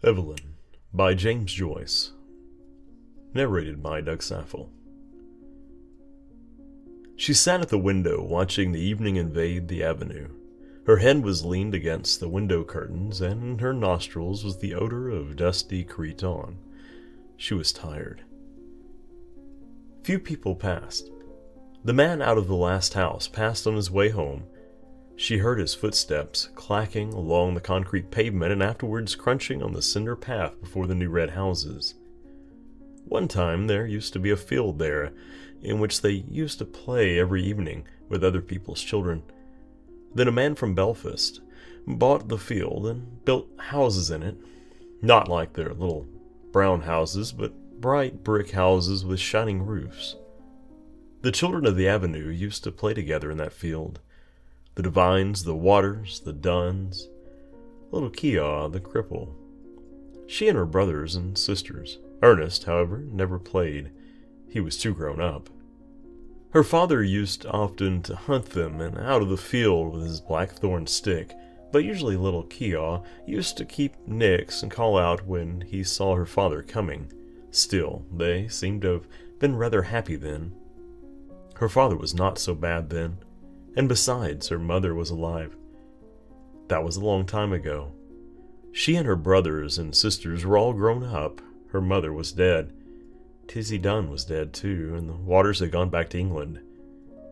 Eveline by James Joyce. Narrated by Saffel. She sat at the window watching the evening invade the avenue. Her head was leaned against the window curtains, and in her nostrils was the odor of dusty cretonne. She was tired. Few people passed. The man out of the last house passed on his way home. She heard his footsteps clacking along the concrete pavement and afterwards crunching on the cinder path before the new red houses. One time there used to be a field there in which they used to play every evening with other people's children. Then a man from Belfast bought the field and built houses in it, not like their little brown houses, but bright brick houses with shining roofs. The children of the avenue used to play together in that field. The Devines, the Waters, the Dunns, little Keogh, the cripple. She and her brothers and sisters. Ernest, however, never played. He was too grown up. Her father used often to hunt them and out of the field with his blackthorn stick, but usually little Keogh used to keep nix and call out when he saw her father coming. Still, they seemed to have been rather happy then. Her father was not so bad then. And besides, her mother was alive. That was a long time ago. She and her brothers and sisters were all grown up. Her mother was dead. Tizzie Dunn was dead too, and the Waters had gone back to England.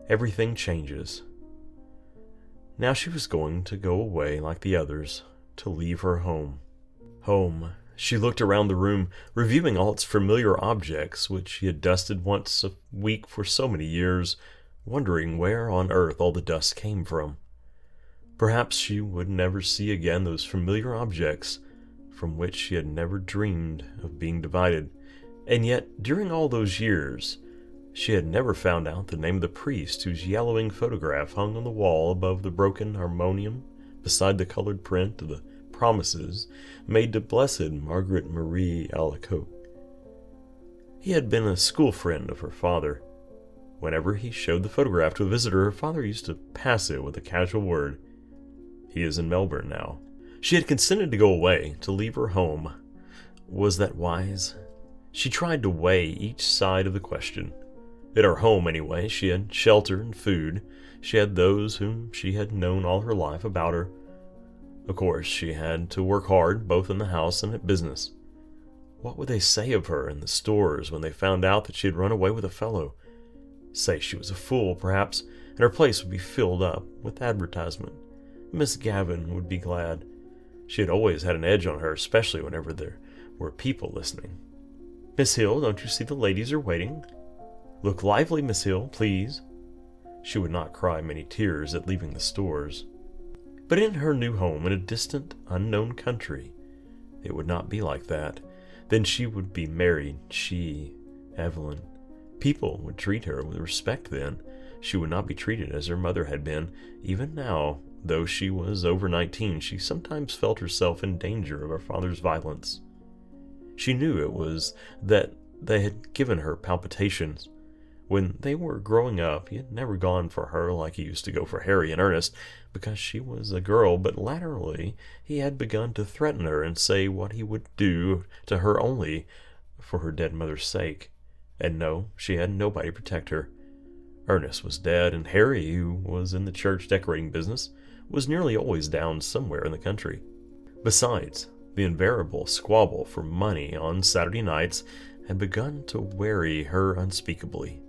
Everything changes. Now she was going to go away like the others, to leave her home. Home. She looked around the room, reviewing all its familiar objects, which she had dusted once a week for so many years, wondering where on earth all the dust came from. Perhaps she would never see again those familiar objects from which she had never dreamed of being divided. And yet, during all those years, she had never found out the name of the priest whose yellowing photograph hung on the wall above the broken harmonium beside the colored print of the promises made to Blessed Margaret Marie Alacoque. He had been a school friend of her father. Whenever he showed the photograph to a visitor, her father used to pass it with a casual word. He is in Melbourne now. She had consented to go away, to leave her home. Was that wise? She tried to weigh each side of the question. At her home, anyway, she had shelter and food. She had those whom she had known all her life about her. Of course, she had to work hard, both in the house and at business. What would they say of her in the stores when they found out that she had run away with a fellow? Say she was a fool, perhaps, and her place would be filled up with advertisement. Miss Gavin would be glad. She had always had an edge on her, especially whenever there were people listening. "Miss Hill, don't you see the ladies are waiting? Look lively, Miss Hill, please." She would not cry many tears at leaving the stores. But in her new home in a distant, unknown country, it would not be like that. Then she would be married, she, Eveline. People would treat her with respect then. She would not be treated as her mother had been. Even now, though she was over 19, she sometimes felt herself in danger of her father's violence. She knew it was that they had given her palpitations. When they were growing up, he had never gone for her like he used to go for Harry and Ernest, because she was a girl, but latterly he had begun to threaten her and say what he would do to her only for her dead mother's sake. And no, she had nobody to protect her. Ernest was dead, and Harry, who was in the church decorating business, was nearly always down somewhere in the country. Besides, the invariable squabble for money on Saturday nights had begun to weary her unspeakably.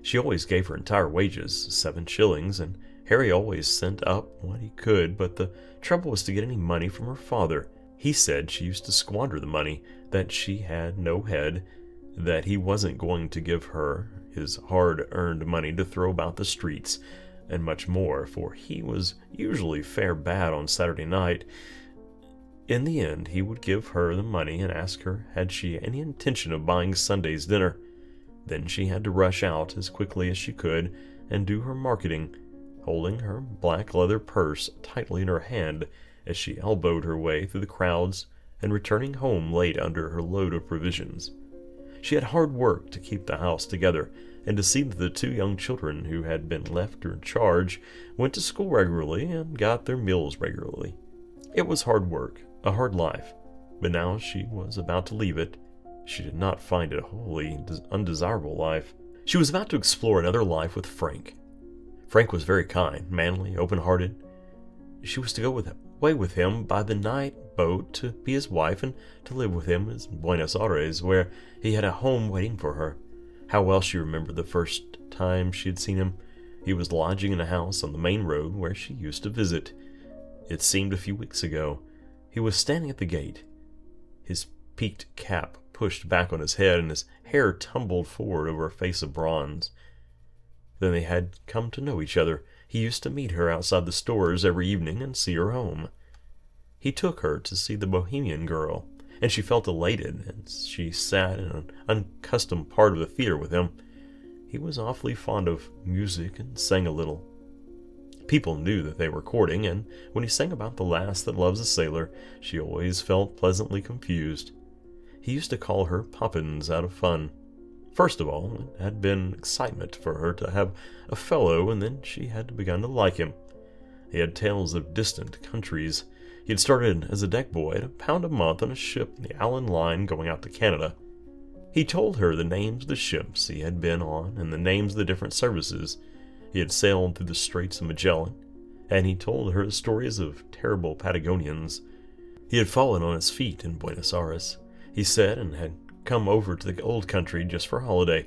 She always gave her entire wages, 7 shillings, and Harry always sent up what he could, but the trouble was to get any money from her father. He said she used to squander the money, that she had no head, that he wasn't going to give her his hard-earned money to throw about the streets, and much more, for he was usually fair bad on Saturday night. In the end, he would give her the money and ask her had she any intention of buying Sunday's dinner. Then she had to rush out as quickly as she could and do her marketing, holding her black leather purse tightly in her hand as she elbowed her way through the crowds and returning home late under her load of provisions. She had hard work to keep the house together and to see that the 2 young children who had been left her in charge went to school regularly and got their meals regularly. It was hard work, a hard life, But now she was about to leave it. She did not find it a wholly undesirable life. She was about to explore another life with Frank. Frank was very kind, manly, open-hearted. She was to go away with him by the night boat to be his wife and to live with him in Buenos Aires, where he had a home waiting for her. How well she remembered the first time she had seen him. He was lodging in a house on the main road where she used to visit. It seemed a few weeks ago. He was standing at the gate, his peaked cap pushed back on his head and his hair tumbled forward over a face of bronze. Then they had come to know each other. He used to meet her outside the stores every evening and see her home. He took her to see the Bohemian Girl, and she felt elated as she sat in an unaccustomed part of the theater with him. He was awfully fond of music and sang a little. People knew that they were courting, and when he sang about the lass that loves a sailor, she always felt pleasantly confused. He used to call her Poppins out of fun. First of all, it had been excitement for her to have a fellow, and then she had begun to like him. He had tales of distant countries. He had started as a deck boy at £1 a month on a ship in the Allen Line going out to Canada. He told her the names of the ships he had been on and the names of the different services. He had sailed through the Straits of Magellan, and he told her the stories of terrible Patagonians. He had fallen on his feet in Buenos Aires, he said, and had come over to the old country just for a holiday.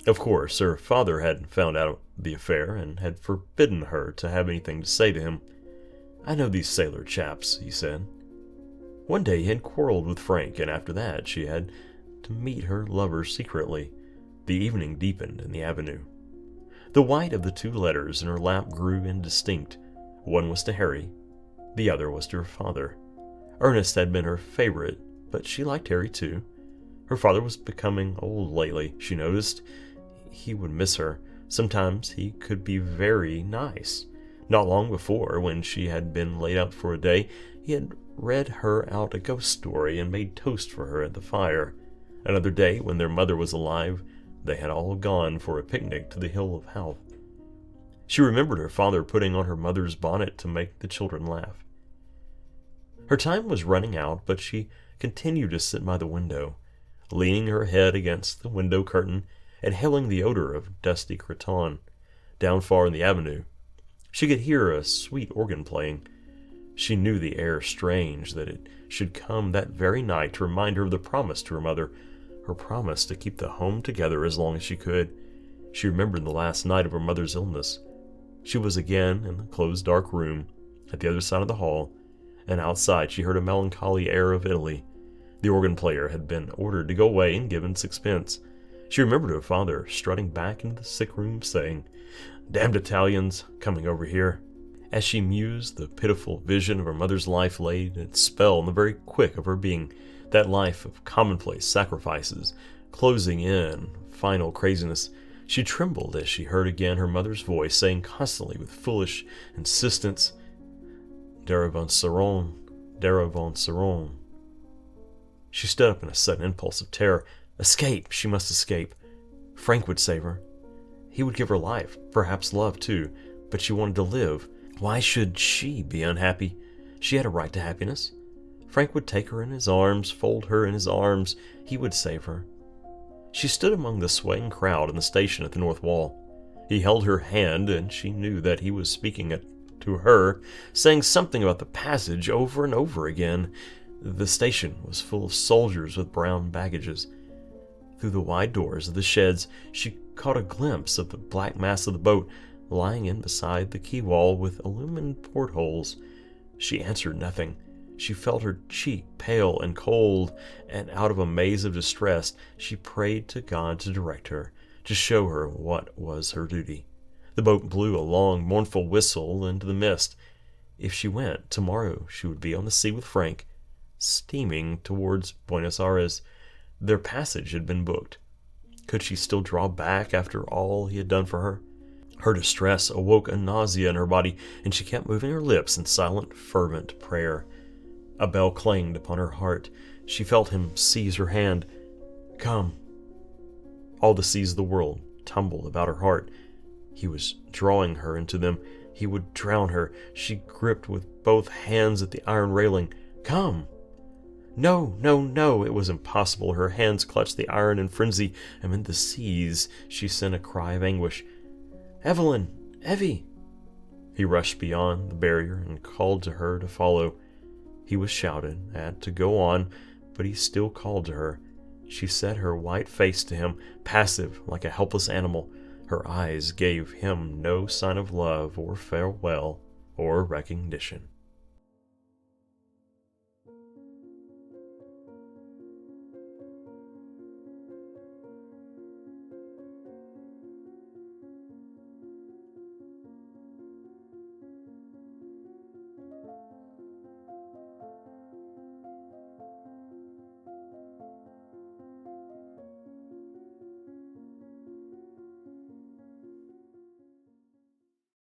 Of course, her father had found out the affair and had forbidden her to have anything to say to him. "I know these sailor chaps," he said. One day he had quarreled with Frank, and after that she had to meet her lover secretly. The evening deepened in the avenue. The white of the 2 letters in her lap grew indistinct. One was to Harry, the other was to her father. Ernest had been her favorite, but she liked Harry too. Her father was becoming old lately, she noticed. He would miss her. Sometimes he could be very nice. Not long before, when she had been laid up for a day, he had read her out a ghost story and made toast for her at the fire. Another day, when their mother was alive, they had all gone for a picnic to the Hill of Health. She remembered her father putting on her mother's bonnet to make the children laugh. Her time was running out, but she continued to sit by the window, leaning her head against the window curtain, inhaling the odor of dusty cretonne. Down far in the avenue, she could hear a sweet organ playing. She knew the air strange that it should come that very night to remind her of the promise to her mother, her promise to keep the home together as long as she could. She remembered the last night of her mother's illness. She was again in the closed dark room at the other side of the hall, and outside she heard a melancholy air of Italy. The organ player had been ordered to go away and given 6 pence. She remembered her father strutting back into the sick room, saying, "Damned Italians, coming over here." As she mused, the pitiful vision of her mother's life laid its spell in the very quick of her being, that life of commonplace sacrifices, closing in final craziness. She trembled as she heard again her mother's voice saying constantly with foolish insistence, "Deravanceron, Deravanceron." She stood up in a sudden impulse of terror. Escape! She must escape. Frank would save her. He would give her life, perhaps love too, but she wanted to live. Why should she be unhappy? She had a right to happiness. Frank would take her in his arms, fold her in his arms. He would save her. She stood among the swaying crowd in the station at the north wall. He held her hand, and she knew that he was speaking to her, saying something about the passage over and over again. The station was full of soldiers with brown baggages. Through the wide doors of the sheds, she caught a glimpse of the black mass of the boat, lying in beside the quay wall with illumined portholes. She answered nothing. She felt her cheek pale and cold, and out of a maze of distress, she prayed to God to direct her, to show her what was her duty. The boat blew a long, mournful whistle into the mist. If she went, tomorrow she would be on the sea with Frank, steaming towards Buenos Aires. Their passage had been booked. Could she still draw back after all he had done for her? Her distress awoke a nausea in her body, and she kept moving her lips in silent, fervent prayer. A bell clanged upon her heart. She felt him seize her hand. "Come." All the seas of the world tumbled about her heart. He was drawing her into them. He would drown her. She gripped with both hands at the iron railing. "Come." No, no, no! It was impossible. Her hands clutched the iron in frenzy. Amid the seas, she sent a cry of anguish. Eveline! Evie! He rushed beyond the barrier and called to her to follow. He was shouted at to go on, but he still called to her. She set her white face to him, passive like a helpless animal. Her eyes gave him no sign of love or farewell or recognition.